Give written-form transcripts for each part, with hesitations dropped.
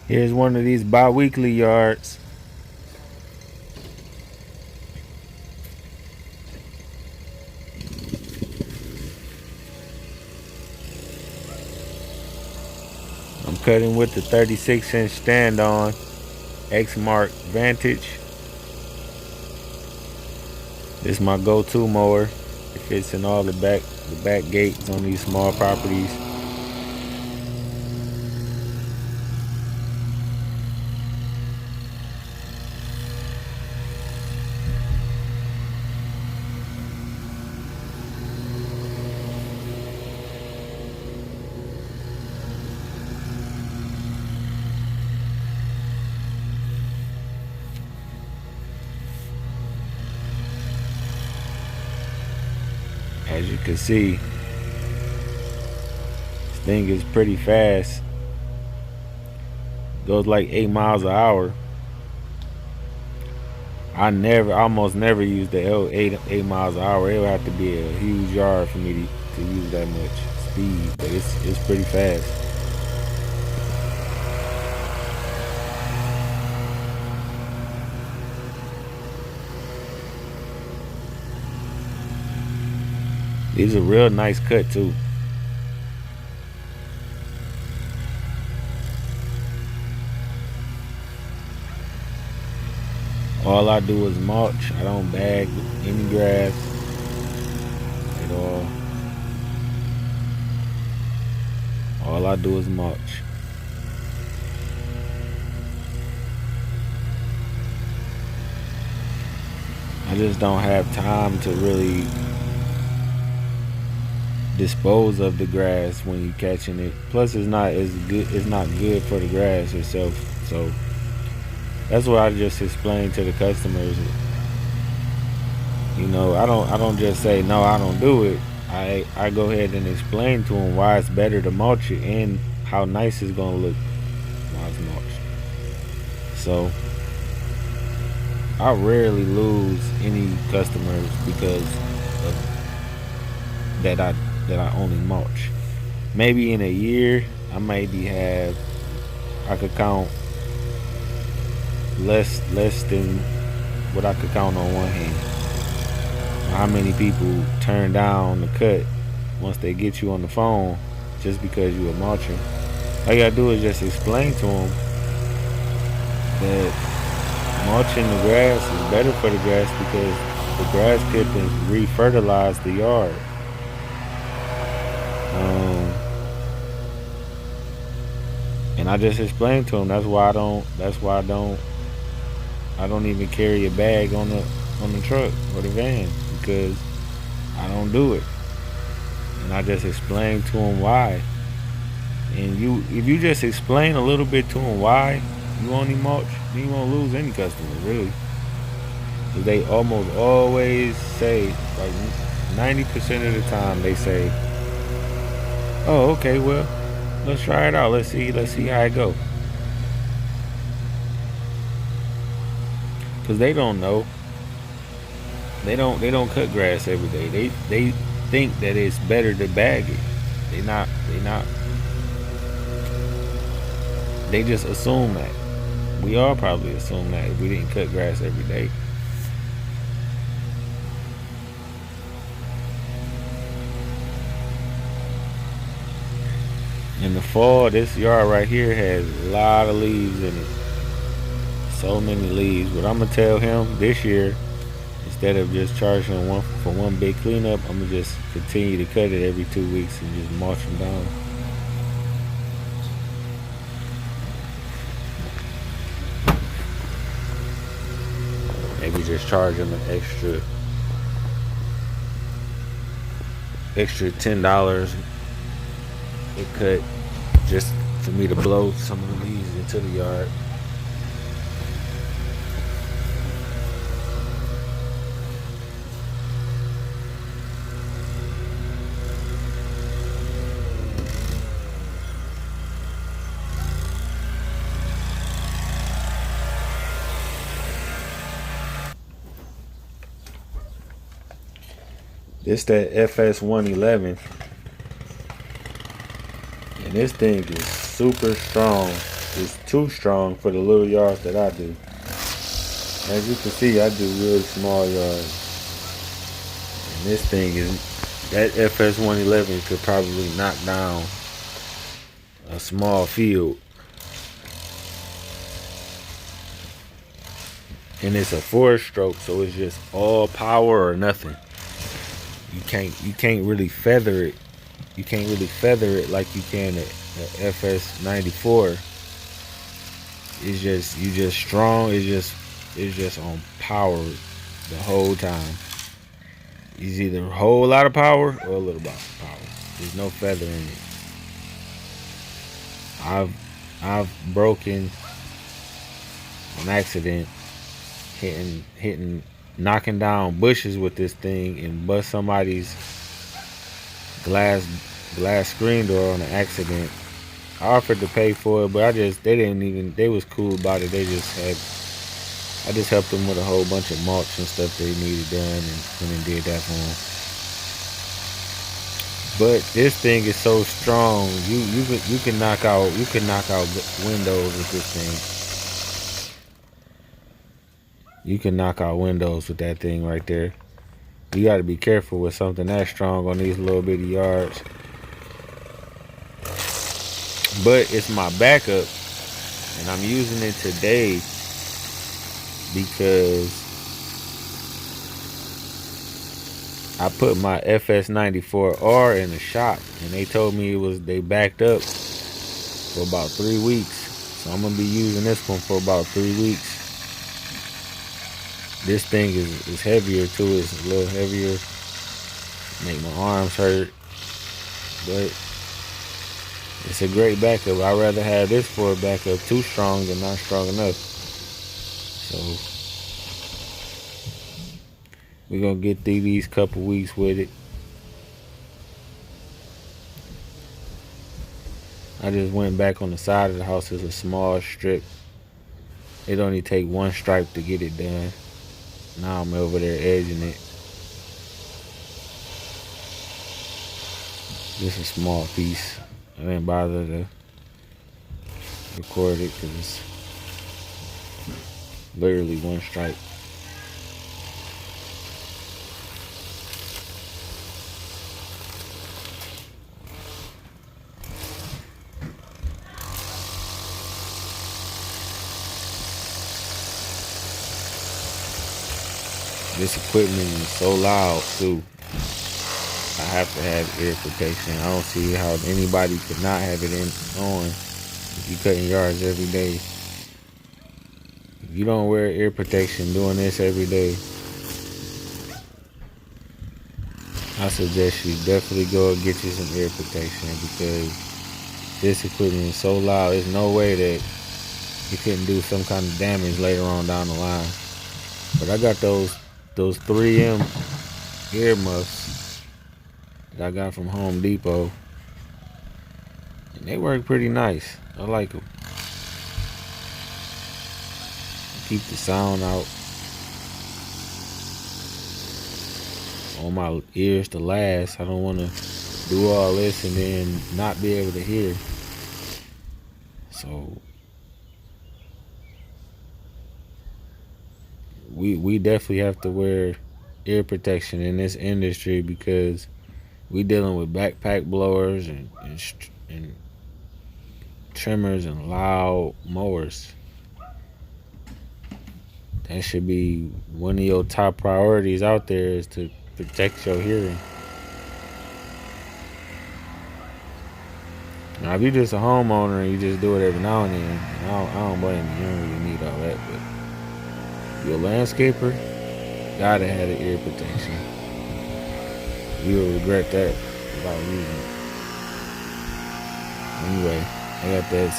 Here's one of these bi-weekly yards. I'm cutting with the 36-inch stand-on Exmark Vantage. This is my go-to mower. It fits in all the back gates on these small properties. As you can see, this thing is pretty fast. Goes like 8 miles an hour. I almost never use the 8 miles an hour. It would have to be a huge yard for me to use that much speed, but it's pretty fast. These are real nice cut too. All I do is mulch. I don't bag any grass at all. All I do is mulch. I just don't have time to really dispose of the grass when you're catching it. Plus, it's not as good. It's not good for the grass itself. So that's what I just explain to the customers. You know, I don't just say no, I don't do it. I go ahead and explain to them why it's better to mulch it and how nice it's gonna look while it's mulched. So I rarely lose any customers because of that I only mulch. Maybe in a year I could count less than what I could count on one hand. How many people turn down the cut once they get you on the phone just because you are mulching? All you gotta do is just explain to them that mulching the grass is better for the grass because the grass clippings refertilize the yard. And I just explained to them that's why I don't even carry a bag on the truck or the van because I don't do it. And I just explained to them why. And if you just explain a little bit to them why you only mulch, then you won't lose any customers really. Because they almost always say, like 90% of the time, they say, "Oh, okay, well, let's try it out. Let's see how it go." Because they don't know. They don't cut grass every day. They think that it's better to bag it. They not. They just assume that. We all probably assume that if we didn't cut grass every day. In the fall, this yard right here has a lot of leaves in it. So many leaves. But I'm gonna tell him this year, instead of just charging one big cleanup, I'm gonna just continue to cut it every 2 weeks and just mulch them down. Maybe just charge him an extra $10 a cut just for me to blow some of the leaves into the yard. This that FS111, and this thing is super strong. is too strong for the little yards that I do. As you can see, I do really small yards. And this thing is, that FS 111 could probably knock down a small field. And it's a 4-stroke, so it's just all power or nothing. You can't really feather it. You can't really feather it like you can the FS 94. It's just strong. It's just on power the whole time. It's either a whole lot of power or a little bit of power. There's no feather in it. I've broken an accident knocking down bushes with this thing and bust somebody's glass screen door on an accident. I offered to pay for it, but they was cool about it. I just helped them with a whole bunch of mulch and stuff they needed done, and went and did that for them. But this thing is so strong, you can knock out windows with this thing. You can knock out windows with that thing right there. You got to be careful with something that strong on these little bitty yards. But it's my backup, and I'm using it today because I put my FS94R in the shop, and they told me they backed up for about 3 weeks. So I'm gonna be using this one for about 3 weeks. This thing is heavier too. It's a little heavier. Make my arms hurt, but it's a great backup. I'd rather have this for a backup too strong than not strong enough. So we're gonna get through these couple weeks with it. I just went back on the side of the house. It's a small strip. It only take one stripe to get it done. Now I'm over there edging it. Just a small piece. I didn't bother to record it because it's literally one stripe. This equipment is so loud too. I have to have ear protection. I don't see how anybody could not have it on if you cutting yards every day. If you don't wear ear protection doing this every day, I suggest you definitely go and get you some ear protection, because this equipment is so loud. There's no way that you couldn't do some kind of damage later on down the line. But I got those 3M ear muffs that I got from Home Depot, and they work pretty nice. I like them. Keep the sound out. On my ears to last. I don't want to do all this and then not be able to hear. So we definitely have to wear ear protection in this industry, because we dealing with backpack blowers and trimmers and loud mowers. That should be one of your top priorities out there, is to protect your hearing. Now, if you're just a homeowner and you just do it every now and then, I don't blame you. You don't really need all that. But if you're a landscaper, gotta have the ear protection. You'll regret that without using it. Anyway, I got this.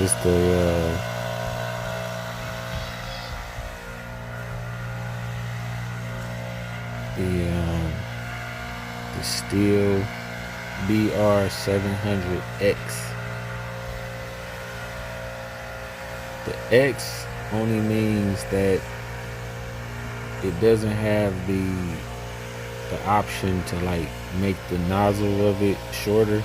It's the Steel BR700X. The X only means that it doesn't have the option to like make the nozzle of it shorter.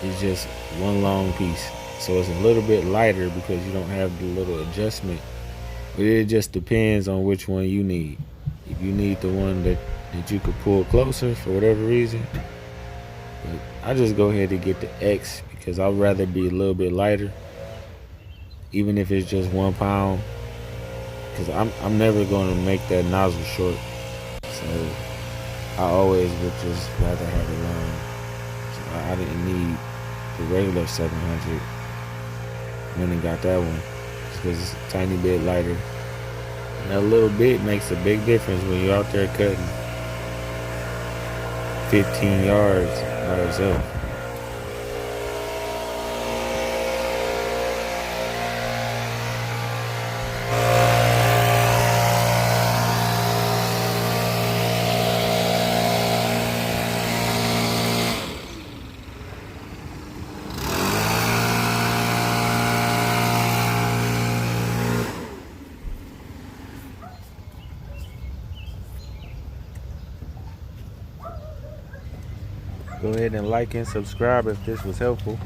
It's just one long piece. So it's a little bit lighter because you don't have the little adjustment. But it just depends on which one you need. If you need the one that you could pull closer for whatever reason, but I just go ahead and get the X because I'd rather be a little bit lighter, even if it's just 1 pound. Because I'm never going to make that nozzle short. So I always would just rather have it long. So I didn't need the regular 700. Went and got that one because it's a tiny bit lighter. And that little bit makes a big difference when you're out there cutting 15 yards by yourself. Go ahead and like and subscribe if this was helpful.